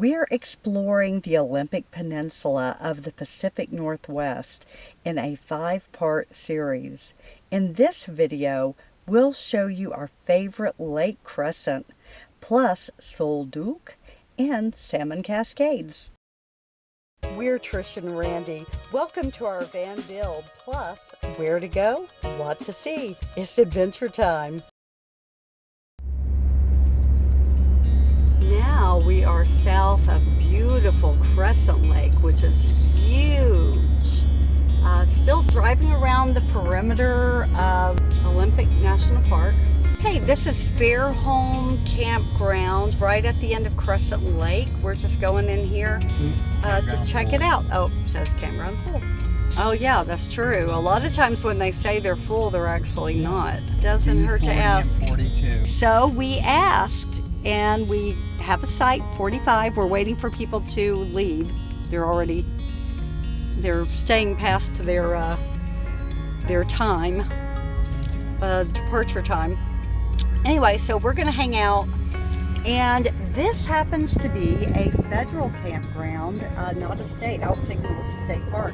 We're exploring the Olympic Peninsula of the Pacific Northwest in a 5-part series. In this video, we'll show you our favorite Lake Crescent, plus Sol Duc and Salmon Cascades. We're Trisha and Randy. Welcome to our van build, plus where to go, what to see. It's adventure time. Now we are south of beautiful Crescent Lake, which is huge. Still driving around the perimeter of Olympic National Park. Hey, this is Fairholme Campground right at the end of Crescent Lake. We're just going in here to check it out. Oh, it says campground full. Oh yeah, that's true. A lot of times when they say they're full, they're actually not. Doesn't hurt to ask. 42. So we asked, and we have a site, 45. We're waiting for people to leave. They're staying past their time, departure time. Anyway, so we're gonna hang out, and this happens to be a federal campground, not a state. I was thinking it was a state park,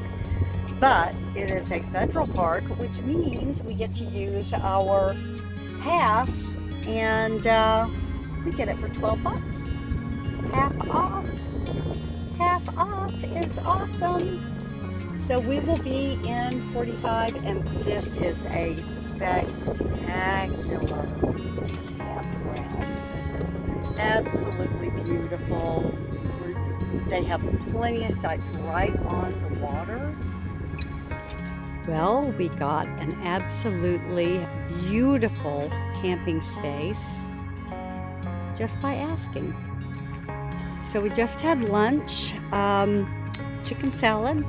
but it is a federal park, which means we get to use our pass, and we get it for 12 bucks. Half off. Half off is awesome. So we will be in 45, and this is a spectacular campground. Absolutely beautiful. They have plenty of sites right on the water. Well, we got an absolutely beautiful camping space just by asking. So we just had lunch, chicken salad.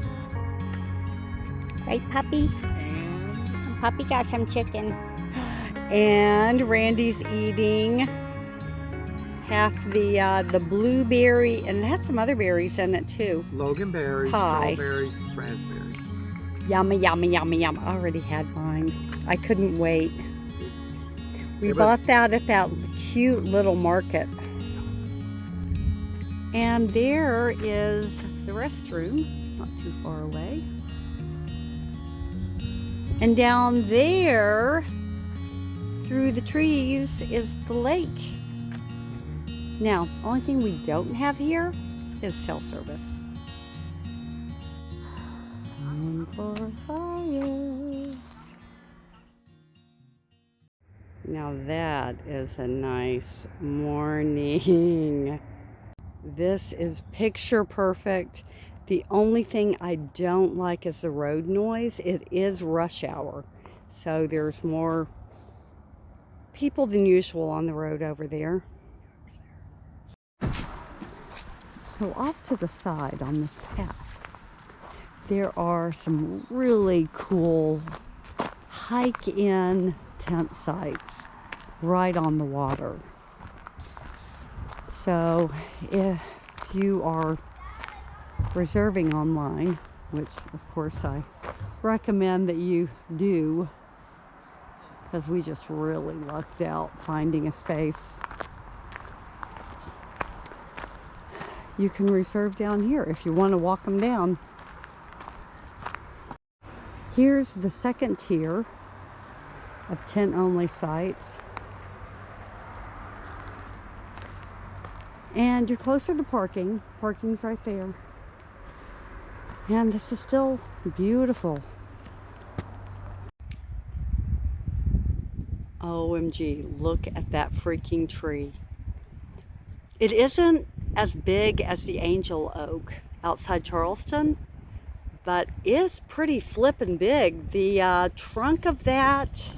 Right, puppy? And puppy got some chicken. And Randy's eating half the blueberry, and it has some other berries in it too. Loganberries, Pie. strawberries, raspberries. Yummy, yummy, yummy, yum. I already had mine. I couldn't wait. We bought that at that cute little market. And there is the restroom, not too far away. And down there, through the trees, is the lake. Now, only thing we don't have here is cell service. Time for fire. Now that is a nice morning. This is picture perfect. The only thing I don't like is the road noise. It is rush hour, so there's more people than usual on the road over there. So off to the side on this path, there are some really cool hike-in tent sites right on the water. So if you are reserving online, which of course I recommend that you do, because we just really lucked out finding a space, you can reserve down here if you want to walk them down. Here's the second tier of tent-only sites. And you're closer to parking. Parking's right there. And this is still beautiful. OMG, look at that freaking tree. It isn't as big as the Angel Oak outside Charleston, but it's pretty flippin' big. The trunk of that,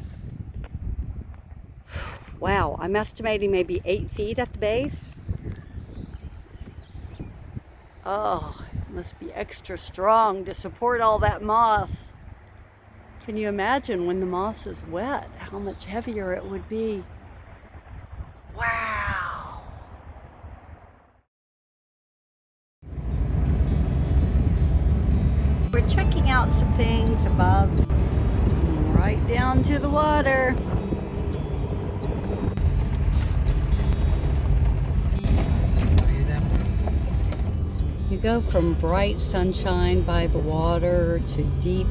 wow, I'm estimating maybe 8 feet at the base. Oh, it must be extra strong to support all that moss. Can you imagine when the moss is wet, how much heavier it would be? Wow. We're checking out some things above, right down to the water. You go from bright sunshine by the water to deep,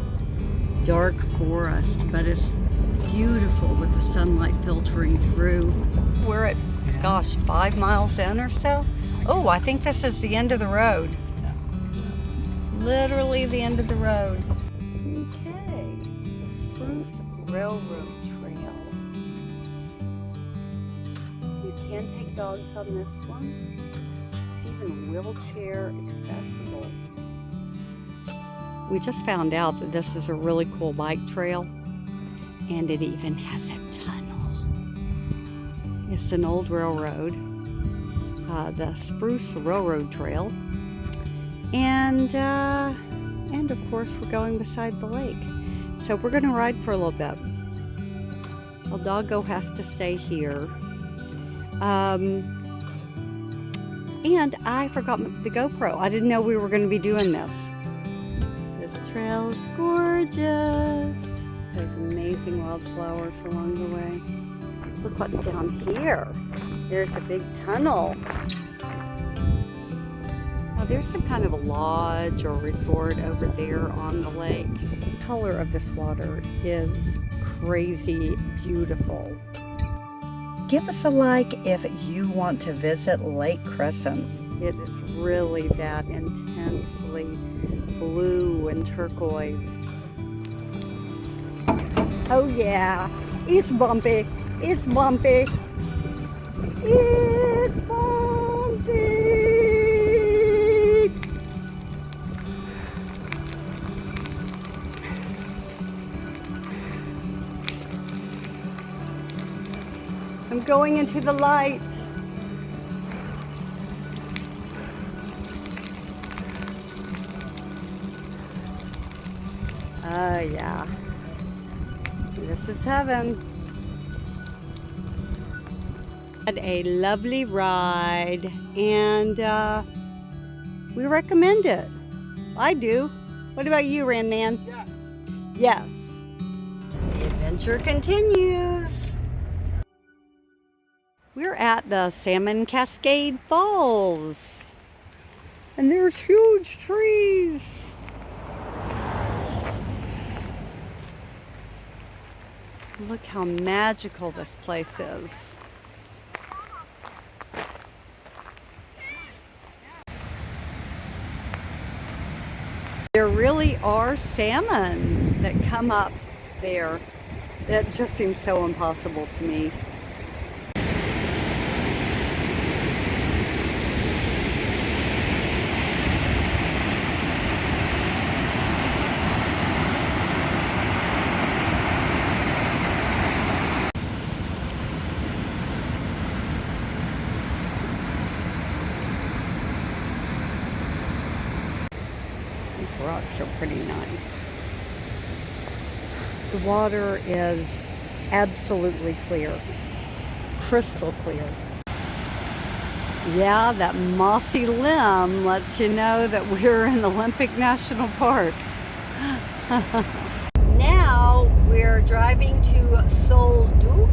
dark forest, but it's beautiful with the sunlight filtering through. We're at, gosh, 5 miles in or so. Oh, I think this is the end of the road. Literally the end of the road. Okay, the Spruce Railroad Trail. You can take dogs on this one. It's even wheelchair accessible. We just found out that this is a really cool bike trail, and it even has a tunnel. It's an old railroad, the Spruce Railroad Trail, and of course we're going beside the lake. So we're going to ride for a little bit. Well, Doggo has to stay here. And I forgot the GoPro. I didn't know we were going to be doing this. This trail is gorgeous. There's amazing wildflowers along the way. Look what's down here. There's a big tunnel. Now there's some kind of a lodge or resort over there on the lake. The color of this water is crazy beautiful. Give us a like if you want to visit Lake Crescent. It is really that intensely blue and turquoise. Oh yeah, it's bumpy, it's bumpy, it's bumpy. I'm going into the light. Oh yeah. This is heaven. Had a lovely ride, and we recommend it. I do. What about you, Randman? Yeah. Yes. The adventure continues. We're at the Salmon Cascade Falls, and there's huge trees. Look how magical this place is. There really are salmon that come up there. That just seems so impossible to me. Rocks are pretty nice. The water is absolutely clear, crystal clear. Yeah, that mossy limb lets you know that we're in Olympic National Park. Now we're driving to Sol Duc,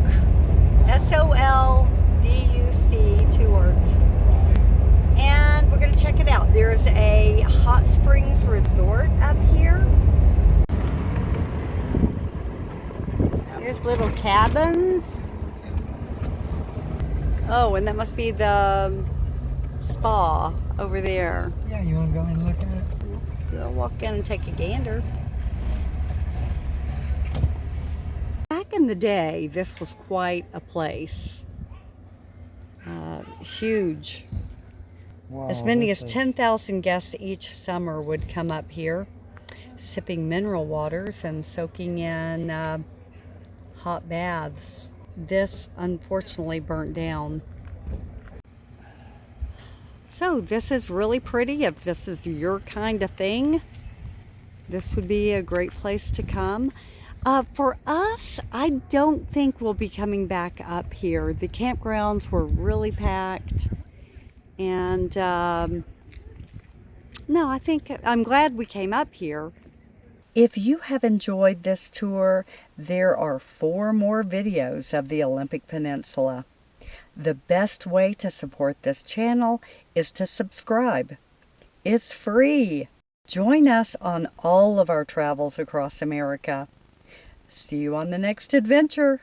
S-O-L-D-U-C, 2 words. And we're going to check it out. There's a hot springs resort up here. There's little cabins. Oh, and that must be the spa over there. Yeah, you want to go and look at it? We'll walk in and take a gander. Back in the day, this was quite a place. Huge. Wow, As many as 10,000 guests each summer would come up here, sipping mineral waters and soaking in hot baths. This unfortunately burnt down. So this is really pretty. If this is your kind of thing, this would be a great place to come. For us, I don't think we'll be coming back up here. The campgrounds were really packed. And no, I think I'm glad we came up here. If you have enjoyed this tour, there are 4 more videos of the Olympic Peninsula. The best way to support this channel is to subscribe. It's free. Join us on all of our travels across America. See you on the next adventure.